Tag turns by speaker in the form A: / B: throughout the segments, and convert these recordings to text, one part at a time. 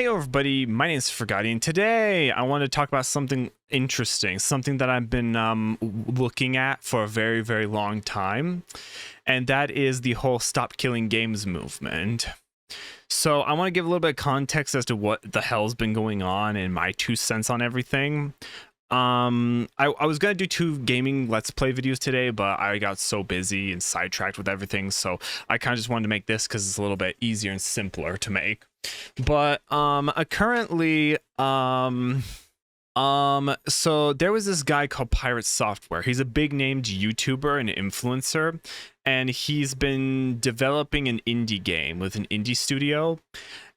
A: Hey everybody, my name is Forgotti, and today I want to talk about something interesting, something that I've been looking at for a very, very long time, and that is the whole Stop Killing Games movement. So I want to give a little bit of context as to what the hell's been going on and my 2 cents on everything. I was gonna do 2 gaming let's play videos today, but I got so busy and sidetracked with everything, so I kind of just wanted to make this because it's a little bit easier and simpler to make. But currently so there was this guy called Pirate Software. He's a big named YouTuber and influencer, and he's been developing an indie game with an indie studio.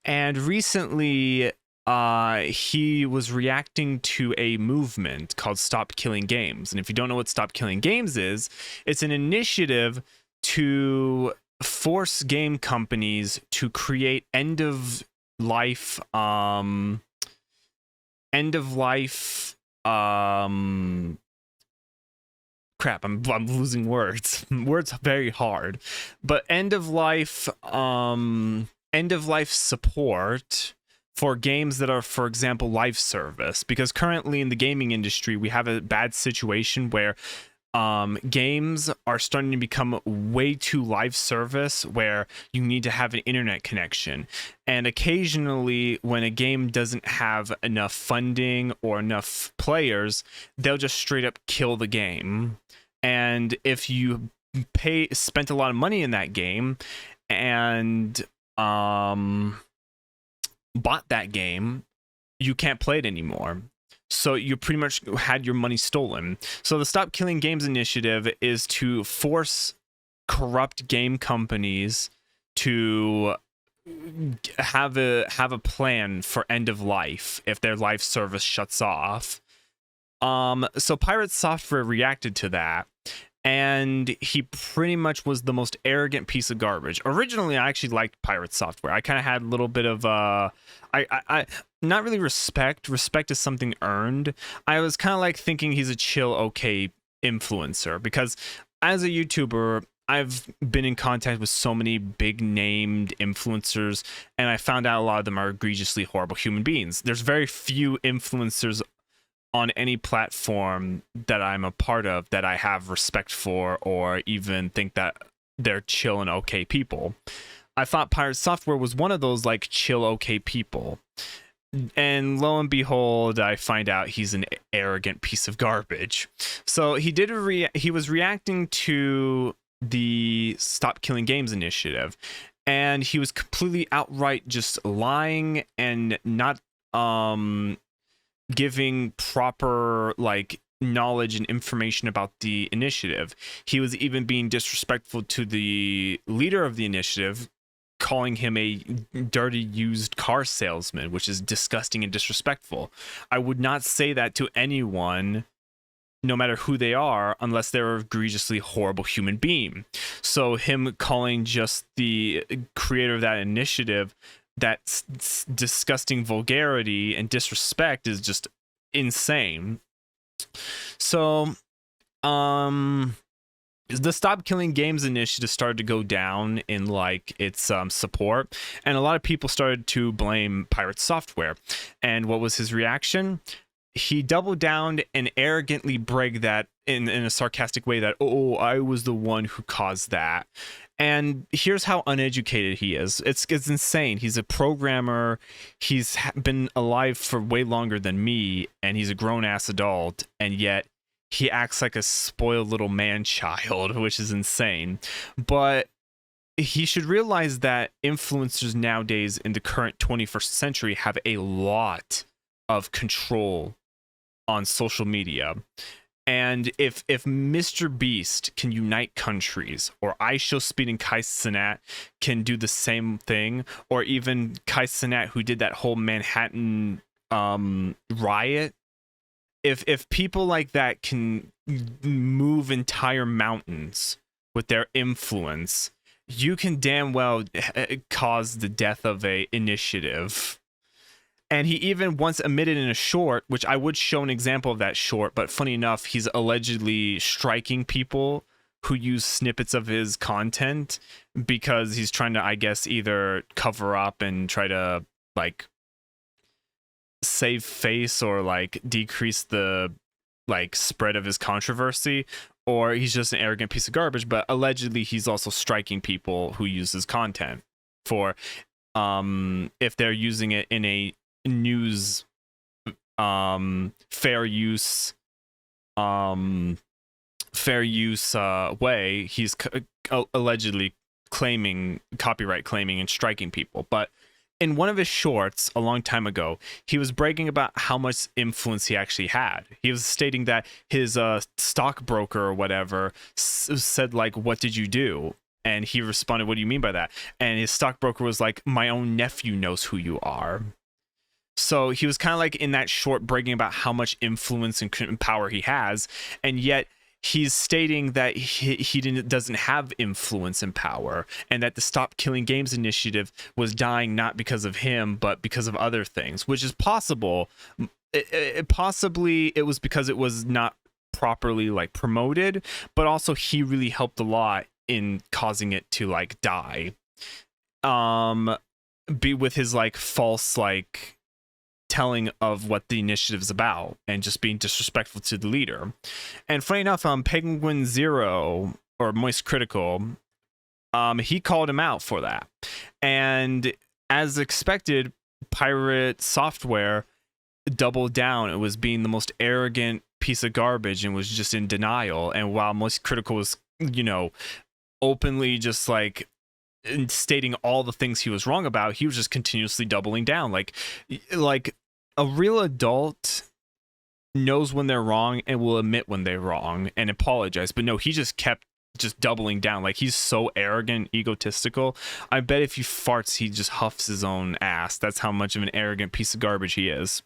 A: And recently he was reacting to a movement called Stop Killing Games. And if you don't know what Stop Killing Games is, it's an initiative to force game companies to create end of life crap, I'm losing words. Words very hard. But end of life support for games that are, for example, live service, because currently in the gaming industry we have a bad situation where games are starting to become way too live service, where you need to have an internet connection, and occasionally when a game doesn't have enough funding or enough players, they'll just straight up kill the game. And if you spent a lot of money in that game and bought that game, you can't play it anymore. So you pretty much had your money stolen. So the Stop Killing Games initiative is to force corrupt game companies to have a plan for end of life if their live service shuts off. So Pirate Software reacted to that, and he pretty much was the most arrogant piece of garbage. Originally, I actually liked Pirate Software. I kind of had a little bit of I not really respect. Respect is something earned. I was kind of like thinking he's a chill, okay influencer, because as a YouTuber, I've been in contact with so many big named influencers, and I found out a lot of them are egregiously horrible human beings. There's very few influencers on any platform that I'm a part of that I have respect for, or even think that they're chill and okay people. I thought Pirate Software was one of those like chill okay people, and lo and behold, I find out he's an arrogant piece of garbage. So he was reacting to the Stop Killing Games initiative, and he was completely outright just lying and not giving proper like knowledge and information about the initiative. He was even being disrespectful to the leader of the initiative, calling him a dirty used car salesman, which is disgusting and disrespectful. I would not say that to anyone, no matter who they are, unless they're an egregiously horrible human being. So him calling just the creator of that initiative that disgusting vulgarity and disrespect is just insane. So the Stop Killing Games initiative started to go down in like its support, and a lot of people started to blame Pirate Software. And what was his reaction? He doubled down and arrogantly bragged that in a sarcastic way that, oh, I was the one who caused that. And here's how uneducated he is. It's insane. He's a programmer. He's been alive for way longer than me, and he's a grown-ass adult, and yet he acts like a spoiled little man-child, which is insane. But he should realize that influencers nowadays in the current 21st century have a lot of control on social media. And if Mr. Beast can unite countries, or I Show Speed and Kai Cenat can do the same thing, or even Kai Cenat, who did that whole Manhattan riot, if people like that can move entire mountains with their influence, you can damn well cause the death of a initiative. And he even once admitted in a short, which I would show an example of that short, but funny enough, he's allegedly striking people who use snippets of his content because he's trying to, I guess, either cover up and try to like save face or like decrease the like spread of his controversy, or he's just an arrogant piece of garbage. But allegedly he's also striking people who use his content for if they're using it in a news fair use way. He's allegedly claiming copyright claiming and striking people. But in one of his shorts a long time ago, he was bragging about how much influence he actually had. He was stating that his stockbroker or whatever said like, "What did you do?" And he responded, "What do you mean by that?" And his stockbroker was like, "My own nephew knows who you are." So he was kind of like in that short bragging about how much influence and power he has, and yet he's stating that he doesn't have influence and power, and that the Stop Killing Games initiative was dying not because of him, but because of other things, which is possible. Possibly it was because it was not properly like promoted, but also he really helped a lot in causing it to like die. Be with his like false like telling of what the initiative is about and just being disrespectful to the leader. And funny enough, Penguin Zero or Moist Critical, he called him out for that. And as expected, Pirate Software doubled down. It was being the most arrogant piece of garbage and was just in denial. And while Moist Critical was, you know, openly just like stating all the things he was wrong about, he was just continuously doubling down. Like a real adult knows when they're wrong and will admit when they're wrong and apologize. But no, he just kept just doubling down. Like, he's so arrogant, egotistical. I bet if he farts, he just huffs his own ass. That's how much of an arrogant piece of garbage he is.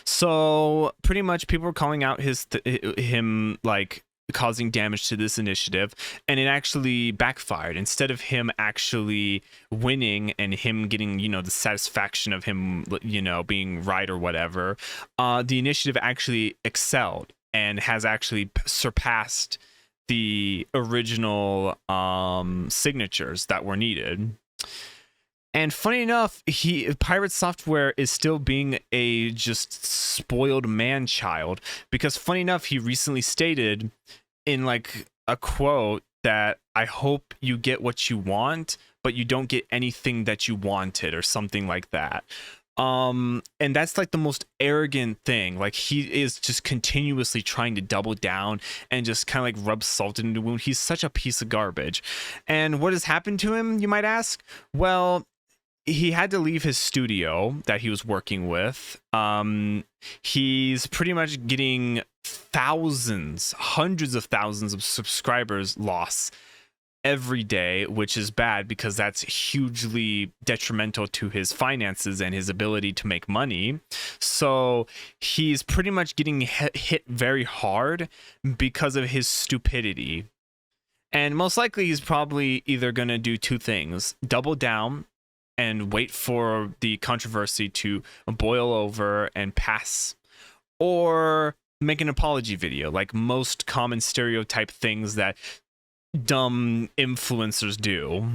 A: So pretty much people were calling out him like causing damage to this initiative, and it actually backfired. Instead of him actually winning and him getting, you know, the satisfaction of him, you know, being right or whatever, the initiative actually excelled and has actually surpassed the original signatures that were needed. And funny enough, Pirate Software is still being a just spoiled man child, because funny enough, he recently stated in like a quote that I hope you get what you want, but you don't get anything that you wanted, or something like that. And that's like the most arrogant thing. Like, he is just continuously trying to double down and just kind of like rub salt into the wound. He's such a piece of garbage. And what has happened to him, you might ask? Well, he had to leave his studio that he was working with. He's pretty much getting thousands, hundreds of thousands of subscribers lost every day, which is bad because that's hugely detrimental to his finances and his ability to make money. So he's pretty much getting hit very hard because of his stupidity. And most likely he's probably either going to do two things: double down and wait for the controversy to boil over and pass, or make an apology video, like most common stereotype things that dumb influencers do.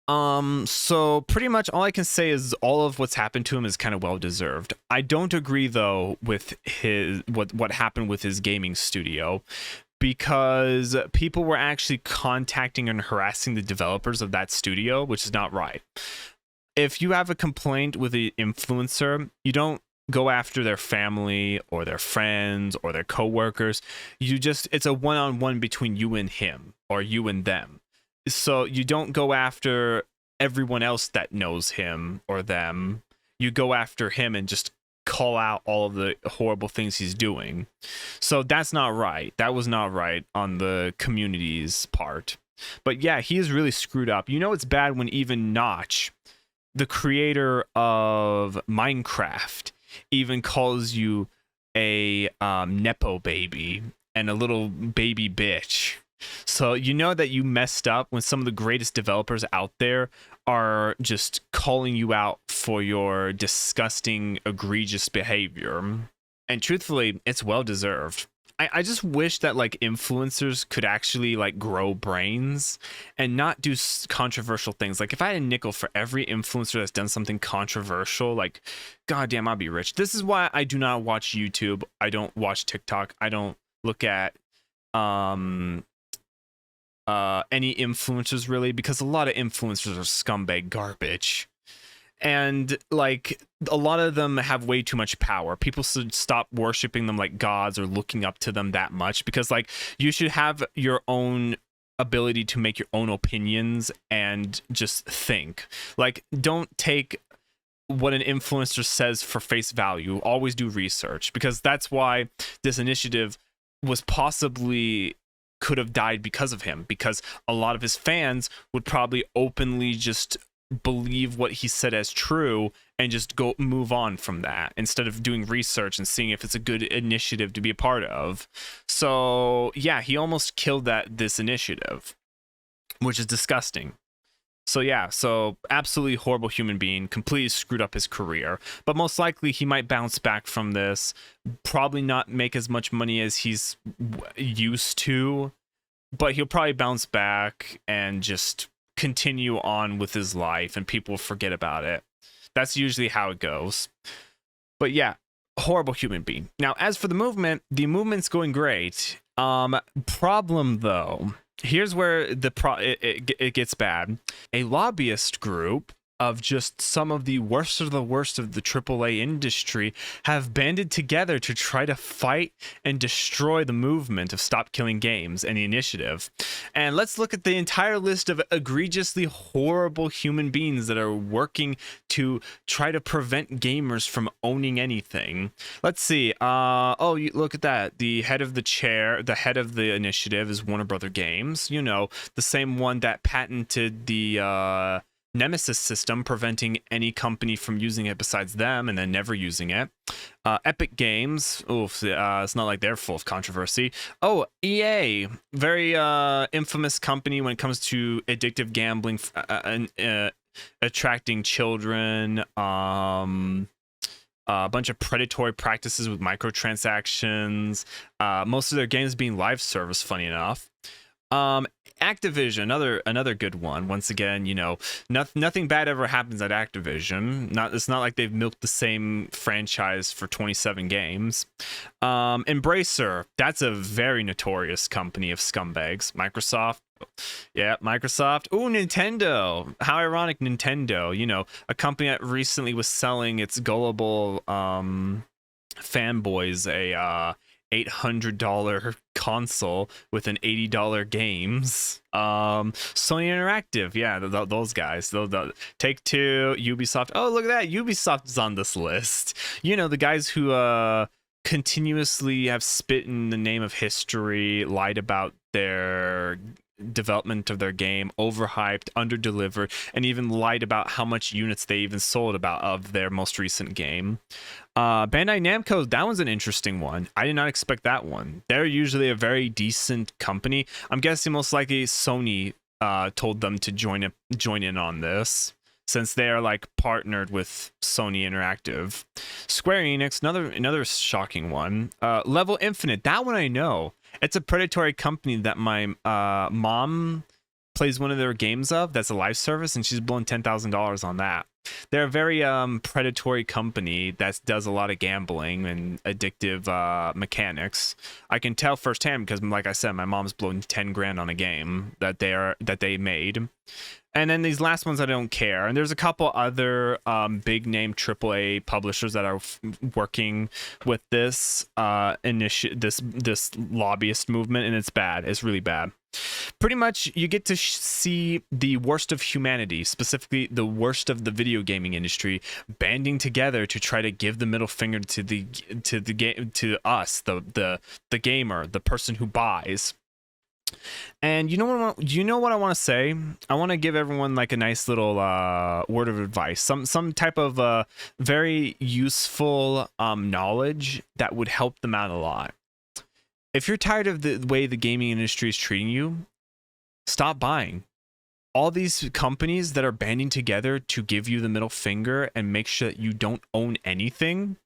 A: So pretty much all I can say is all of what's happened to him is kind of well deserved. I don't agree though with his what happened with his gaming studio, because people were actually contacting and harassing the developers of that studio, which is not right. If you have a complaint with an influencer, you don't go after their family or their friends or their coworkers. It's a one-on-one between you and him, or you and them. So you don't go after everyone else that knows him or them. You go after him and just call out all of the horrible things he's doing. So that's not right. That was not right on the community's part. But yeah, he is really screwed up. You know, it's bad when even Notch, the creator of Minecraft, even calls you a nepo baby and a little baby bitch. So you know that you messed up when some of the greatest developers out there are just calling you out for your disgusting, egregious behavior. And truthfully, it's well deserved. I just wish that like influencers could actually like grow brains and not do controversial things. Like if I had a nickel for every influencer that's done something controversial, like goddamn, I'd be rich. This is why I do not watch YouTube. I don't watch TikTok. I don't look at any influencers really, because a lot of influencers are scumbag garbage. And like a lot of them have way too much power. People should stop worshiping them like gods or looking up to them that much, because like you should have your own ability to make your own opinions and just think. Like don't take what an influencer says for face value. Always do research, because that's why this initiative was possibly could have died because of him, because a lot of his fans would probably openly just believe what he said as true and just go move on from that, instead of doing research and seeing if it's a good initiative to be a part of. So yeah, he almost killed this initiative, which is disgusting. So yeah, so absolutely horrible human being, completely screwed up his career, but most likely he might bounce back from this, probably not make as much money as he's used to, but he'll probably bounce back and just continue on with his life and people will forget about it. That's usually how it goes. But yeah, horrible human being. Now, as for the movement's going great. Problem though, here's where it gets bad. A lobbyist group of just some of the worst of the AAA industry have banded together to try to fight and destroy the movement of Stop Killing Games and the initiative. And let's look at the entire list of egregiously horrible human beings that are working to try to prevent gamers from owning anything. Let's see. Oh, you look at that. The head of the initiative is Warner Brother Games. You know, the same one that patented the Nemesis system, preventing any company from using it besides them and then never using it. Epic Games, it's not like they're full of controversy. Oh, EA, very infamous company when it comes to addictive gambling, attracting children, a bunch of predatory practices with microtransactions, most of their games being live service, funny enough. Activision, another good one. Once again, you know, nothing bad ever happens at Activision. It's not like they've milked the same franchise for 27 games. Embracer, that's a very notorious company of scumbags. Microsoft. Ooh, Nintendo. How ironic, Nintendo. You know, a company that recently was selling its gullible fanboys a $800 console with an $80 games. Sony Interactive, yeah, those guys. Take-Two, Ubisoft. Oh, look at that, Ubisoft is on this list. You know, the guys who continuously have spit in the name of history, lied about their development of their game, overhyped, underdelivered, and even lied about how much units they even sold of their most recent game. Bandai Namco, that one's an interesting one. I did not expect that one. They're usually a very decent company. I'm guessing most likely Sony told them to join in on this, since they are like partnered with Sony Interactive. Square Enix, another shocking one. Level Infinite, that one I know. It's a predatory company that my mom plays one of their games of. That's a live service, and she's blown $10,000 on that. They're a very predatory company that does a lot of gambling and addictive mechanics. I can tell firsthand because, like I said, my mom's blown 10 grand on a game that they made. And then these last ones I don't care. And there's a couple other big name AAA publishers that are working with this this lobbyist movement, and it's bad. It's really bad. Pretty much, you get to see the worst of humanity, specifically the worst of the video gaming industry, banding together to try to give the middle finger to us, the gamer, the person who buys. And you know what I want to say? I want to give everyone like a nice little word of advice, some type of very useful knowledge that would help them out a lot. If you're tired of the way the gaming industry is treating you, stop buying. All these companies that are banding together to give you the middle finger and make sure that you don't own anything,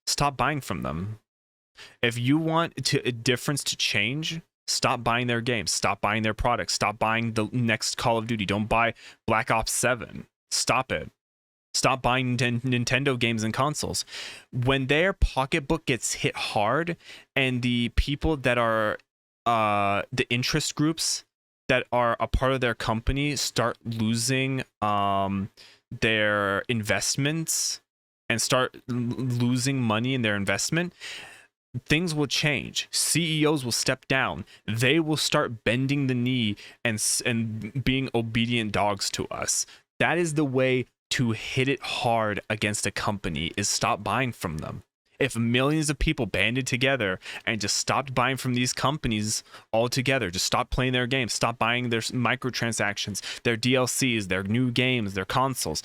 A: stop buying from them. If you want a difference to change, stop buying their games, stop buying their products, stop buying the next Call of Duty. Don't buy Black Ops 7. Stop it. Stop buying Nintendo games and consoles. When their pocketbook gets hit hard and the people that are the interest groups that are a part of their company start losing their investments and start losing money in their investment, things will change. CEOs will step down. They will start bending the knee and being obedient dogs to us. That is the way to hit it hard against a company, is stop buying from them. If millions of people banded together and just stopped buying from these companies altogether, just stop playing their games, stop buying their microtransactions, their DLCs, their new games, their consoles,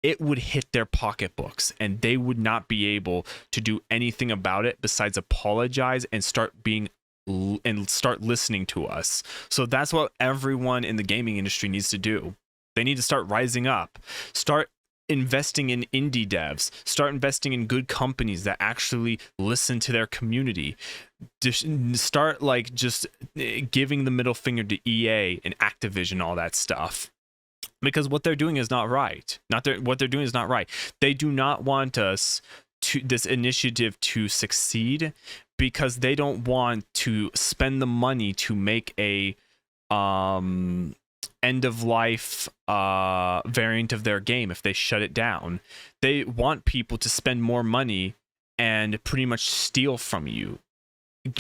A: it would hit their pocketbooks and they would not be able to do anything about it besides apologize and start listening to us. So that's what everyone in the gaming industry needs to do. They need to start rising up, start investing in indie devs, start investing in good companies that actually listen to their community, start just giving the middle finger to EA and Activision, all that stuff. Because what they're doing is not right. What they're doing is not right. They do not want this initiative to succeed because they don't want to spend the money to make a end of life variant of their game if they shut it down. They want people to spend more money and pretty much steal from you,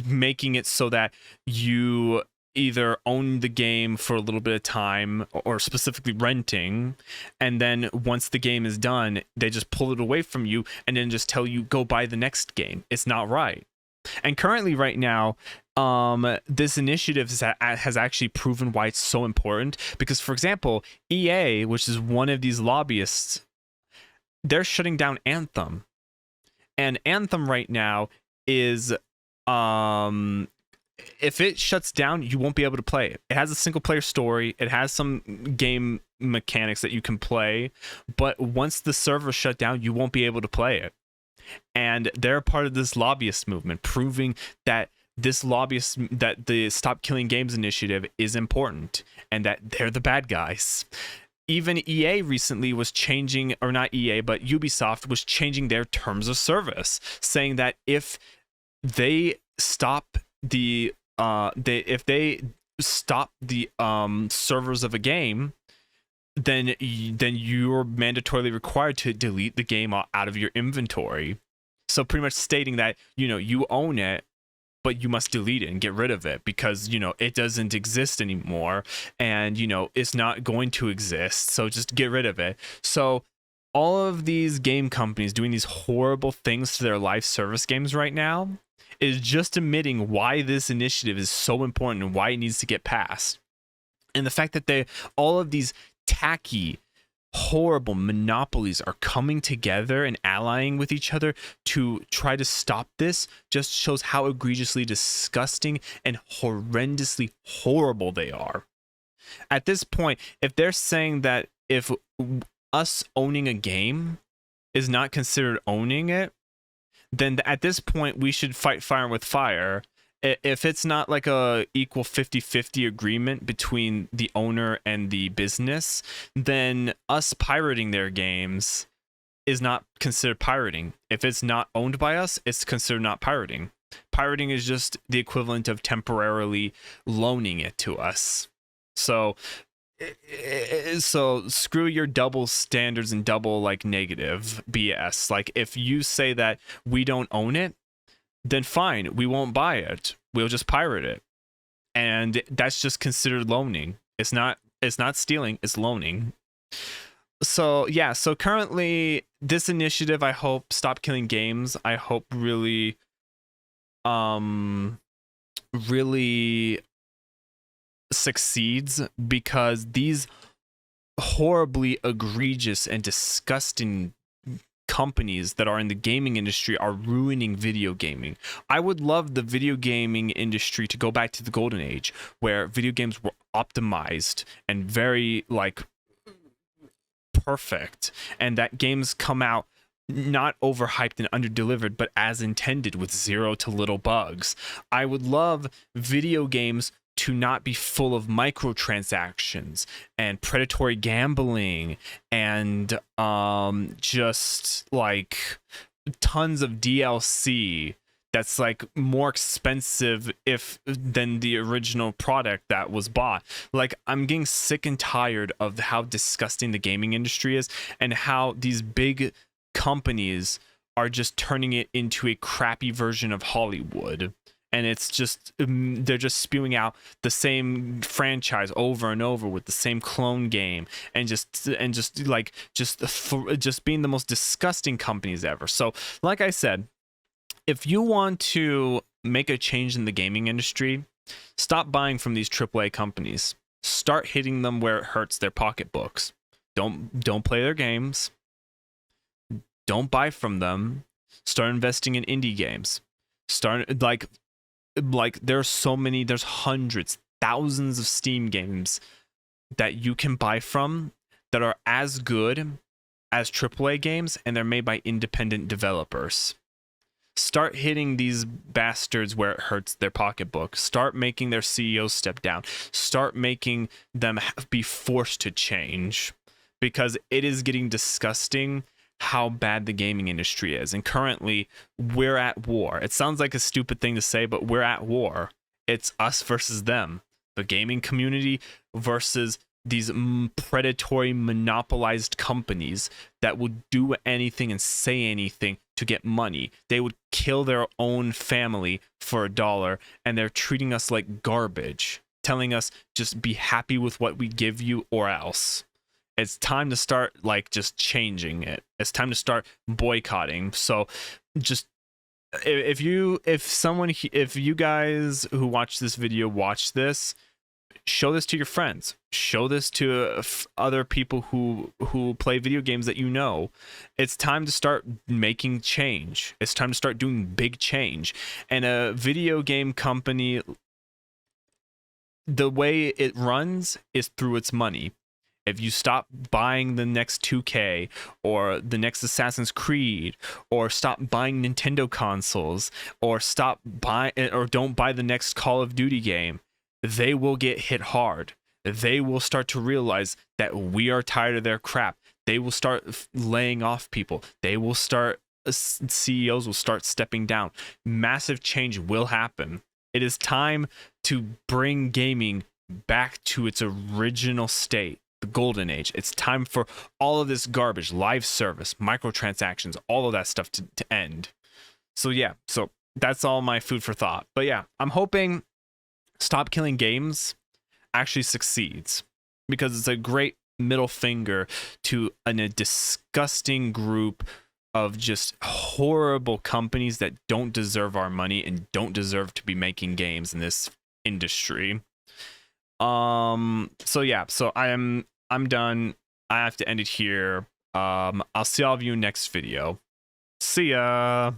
A: making it so that you either own the game for a little bit of time or specifically renting, and then once the game is done, they just pull it away from you and then just tell you go buy the next game. It's not right. And currently right now, this initiative has actually proven why it's so important, because for example, EA, which is one of these lobbyists, they're shutting down Anthem. And Anthem right now is if it shuts down, you won't be able to play it. It has a single player story. It has some game mechanics that you can play, but once the server shut down, you won't be able to play it. And they're part of this lobbyist movement, proving that that the Stop Killing Games initiative is important and that they're the bad guys. Even EA recently was changing, or not EA, but Ubisoft was changing their terms of service, saying that if they stop the servers of a game, then you're mandatorily required to delete the game out of your inventory. So pretty much stating that, you own it, but you must delete it and get rid of it because, it doesn't exist anymore and, it's not going to exist. So just get rid of it. So all of these game companies doing these horrible things to their live service games right now is just admitting why this initiative is so important and why it needs to get passed. And the fact that all of these tacky, horrible monopolies are coming together and allying with each other to try to stop this just shows how egregiously disgusting and horrendously horrible they are. At this point, if they're saying that if us owning a game is not considered owning it, then at this point we should fight fire with fire. If it's not like a equal 50-50 agreement between the owner and the business, then us pirating their games is not considered pirating. If it's not owned by us, it's considered not pirating. Pirating is just the equivalent of temporarily loaning it to us. So screw your double standards and double negative BS. If you say that we don't own it, then fine, we won't buy it. We'll just pirate it. And that's just considered loaning. It's not stealing, it's loaning. So yeah, so currently this initiative, I hope Stop Killing Games, I hope really succeeds, because these horribly egregious and disgusting companies that are in the gaming industry are ruining video gaming. I would love the video gaming industry to go back to the golden age where video games were optimized and very perfect, and that games come out not overhyped and underdelivered, but as intended with zero to little bugs. I would love video games to not be full of microtransactions and predatory gambling and just like tons of DLC that's like more expensive than the original product that was bought. Like, I'm getting sick and tired of how disgusting the gaming industry is and how these big companies are just turning it into a crappy version of Hollywood. And it's just they're just spewing out the same franchise over and over with the same clone game, and just being the most disgusting companies ever. So like I said, if you want to make a change in the gaming industry, stop buying from these AAA companies. Start hitting them where it hurts their pocketbooks. Don't play their games. Don't buy from them. Start investing in indie games. Start there's hundreds, thousands of Steam games that you can buy from that are as good as AAA games, and they're made by independent developers. Start hitting these bastards where it hurts their pocketbook. Start making their CEOs step down. Start making them be forced to change, because it is getting disgusting how bad the gaming industry is. And currently, we're at war. It sounds like a stupid thing to say, but we're at war. It's us versus them. The gaming community versus these predatory, monopolized companies that would do anything and say anything to get money. They would kill their own family for $1, and they're treating us like garbage, telling us just be happy with what we give you or else. It's time to start just changing it. It's time to start boycotting. So just if you guys who watch this video watch this, show this to your friends. Show this to other people who play video games that you know. It's time to start making change. It's time to start doing big change. And a video game company, the way it runs is through its money. If you stop buying the next 2K or the next Assassin's Creed, or stop buying Nintendo consoles, or don't buy the next Call of Duty game, they will get hit hard. They will start to realize that we are tired of their crap. They will start laying off people. CEOs will start stepping down. Massive change will happen. It is time to bring gaming back to its original state. The golden age. It's time for all of this garbage, live service, microtransactions, all of that stuff to end. So that's all my food for thought. But yeah, I'm hoping Stop Killing Games actually succeeds, because it's a great middle finger to a disgusting group of just horrible companies that don't deserve our money and don't deserve to be making games in this industry. So I'm done. I have to end it here. I'll see all of you next video. See ya.